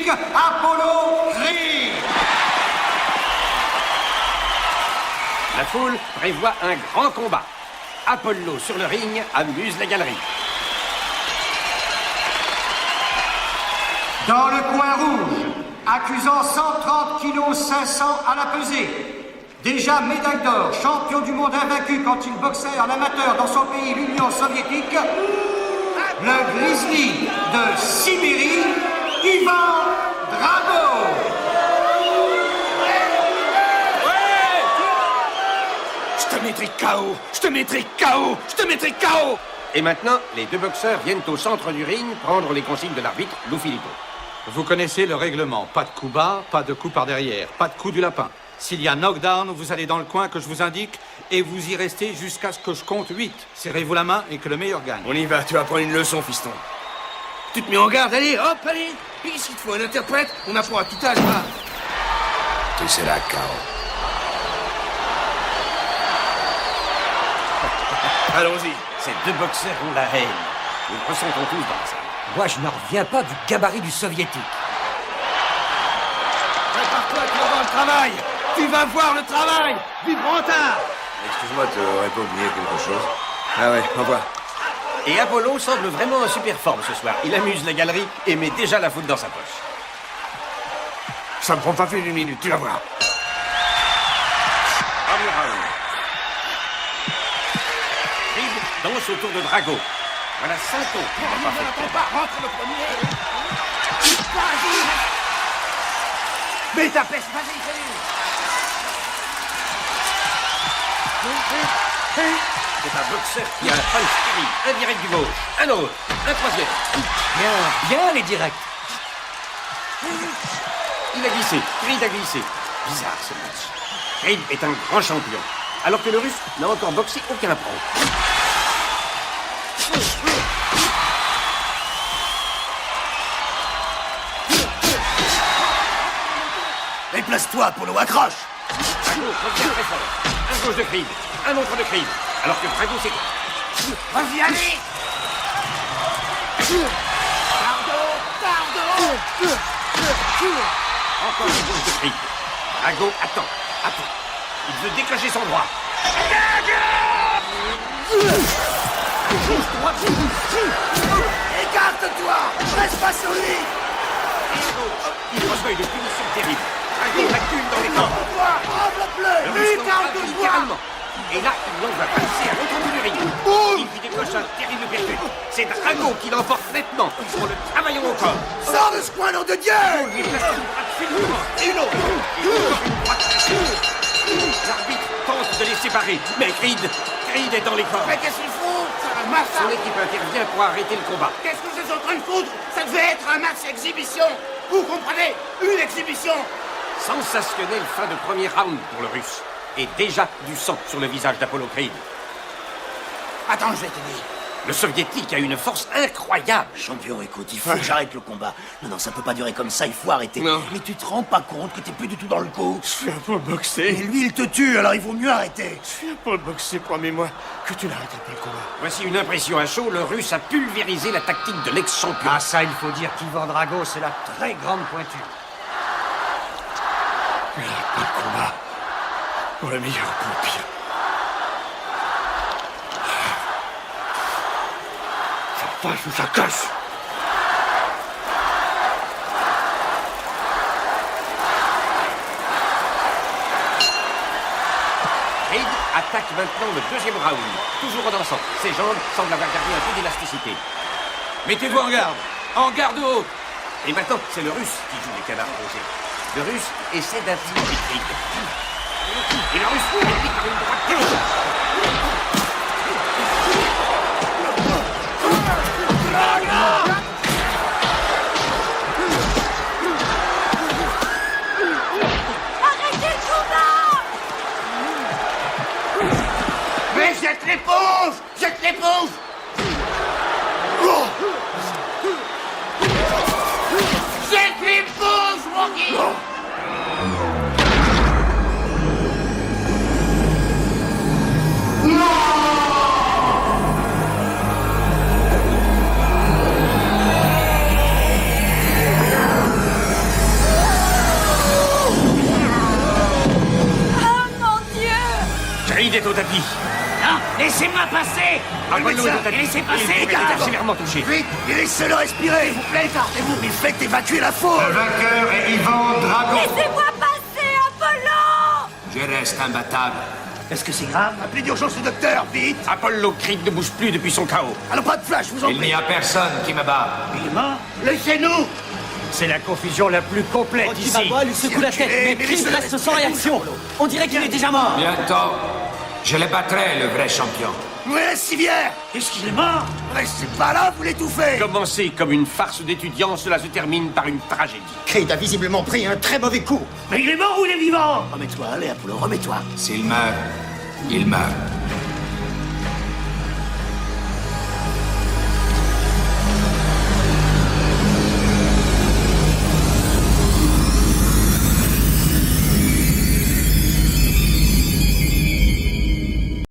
soviétique Apollo Creed. La foule prévoit un grand combat. Apollo sur le ring amuse la galerie. Dans le coin rouge, accusant 130 kg 500 à la pesée, déjà médaille d'or, champion du monde invaincu quand il boxait en amateur dans son pays, l'Union soviétique, le Grizzly de Sibérie, Ivan Drago. Je te mettrai KO! Je te mettrai KO! Je te mettrai KO! Et maintenant, les deux boxeurs viennent au centre du ring prendre les consignes de l'arbitre, Lou Filippo. Vous connaissez le règlement. Pas de coup bas, pas de coup par derrière, pas de coup du lapin. S'il y a knockdown, vous allez dans le coin que je vous indique et vous y restez jusqu'à ce que je compte 8. Serrez-vous la main et que le meilleur gagne. On y va, tu vas prendre une leçon, fiston. Tu te mets en garde, allez, hop, allez! Ici, il te faut un interprète, on apprend à tout âge, là. Tu sais la KO. Allons-y. Ces deux boxeurs ont la haine. Nous le ressentons tous dans la salle. Moi, je n'en reviens pas du gabarit du soviétique. Prépare-toi, tu vas voir le travail! Tu vas voir le travail! Vive Brantard! Excuse-moi, tu aurais pas oublié quelque chose? Ah ouais, au revoir. Et Apollo semble vraiment en super forme ce soir. Il amuse la galerie et met déjà la foule dans sa poche. Ça me prend pas plus d'une minute, tu vas voir. Premier round. Creed danse autour de Drago. Voilà 5 ans qu'il n'a pas fait. Rentre le premier! Vas-y! Mais ta peste, vas-y, C'est un boxeur qui a un punch terrible. Un direct du gauche, un autre, un troisième. Bien les directs. Il a glissé, Creed a glissé. Bizarre ce match. Creed est un grand champion, alors que le Russe n'a encore boxé aucun pro. Déplace-toi, Apollo, accroche! Drago revient très fort. Un gauche de Creed, un autre de Creed. Alors que Drago s'est... Vas-y, allez! Encore une gauche de Creed. Drago attend. Il veut déclencher son droit. Écarte-toi! Reste pas sur lui! Il reçoit une punition terrible. Drago recule dans les camps. Enveloppe-le! Le Russe l'entraîne littéralement. Et là, il l'envoie passer à l'autre bout du ring. Il lui décoche un terrible percute. C'est Drago qui l'emporte nettement. Ils le travaillons au corps. Sors de ce coin, nom de Dieu! Il place une droite fulgurante. Et une autre. Et encore une droite fulgurante. L'arbitre tente de les séparer. Mais Creed est dans les corps. Mais qu'est-ce qu'il fout? C'est un match! Son équipe intervient pour arrêter le combat. Qu'est-ce que c'est en train de foutre? Ça devait être un match exhibition! Vous comprenez? Une exhibition! Sensationnelle fin de premier round pour le Russe. Et déjà du sang sur le visage d'Apollo Creed. Attends, je vais t'aider. Le soviétique a une force incroyable. Champion, écoute, il faut que j'arrête le combat. Non, ça peut pas durer comme ça, il faut arrêter. Non. Mais tu te rends pas compte que t'es plus du tout dans le coup? Je suis un peu Et boxé. lui, il te tue, alors il vaut mieux arrêter. Je suis un peu boxé, promets-moi que tu n'arrêteras pas le combat. Voici une impression à chaud. Le Russe a pulvérisé la tactique de l'ex-champion. Ah ça, il faut dire qu'Ivan Drago, c'est la très grande pointure. Il n'y aura pas de combat. Pour le meilleur ou pour le pire. Ça fâche ou ça casse. Creed attaque maintenant le deuxième round. Toujours en dansant. Ses jambes semblent avoir gardé un peu d'élasticité. Mettez-vous en garde. En garde haute. Et maintenant, c'est le Russe qui joue les canards rosés. Le Russe essaie d'intimider Creed. Et le Russe réplique par une droite terrible. Mais jette l'éponge! Jette l'éponge! Jette l'éponge, Rocky! est au tapis. Non, laissez-moi passer. Apollo est au tapis. Laissez passer, Il les est gars. sévèrement touché. Vite, et laissez-le respirer, s'il vous plaît. Écartez-vous, mais faites évacuer la foule. Le vainqueur est Ivan Drago. Laissez-moi passer, Apollo! Je reste imbattable. Est-ce que c'est grave? Appelez d'urgence le docteur, vite. Apollo Creed ne bouge plus depuis son chaos. Alors pas de flash, je vous en Il prie. n'y a personne qui me bat. Il est mort? Laissez-nous. C'est la confusion la plus complète Rocky ici. Balboa lui secoue la tête, mais Creed reste sans réaction. On dirait qu'il est déjà mort. Bientôt, je le battrai, le vrai champion. Ouais, civière. Est-ce qu'il est mort? Restez pas là, vous l'étouffez. Commencé comme une farce d'étudiants, cela se termine par une tragédie. Creed a visiblement pris un très mauvais coup. Mais il est mort ou il est vivant? Remets-toi, allez, Apollo, remets-toi. S'il meurt, il meurt.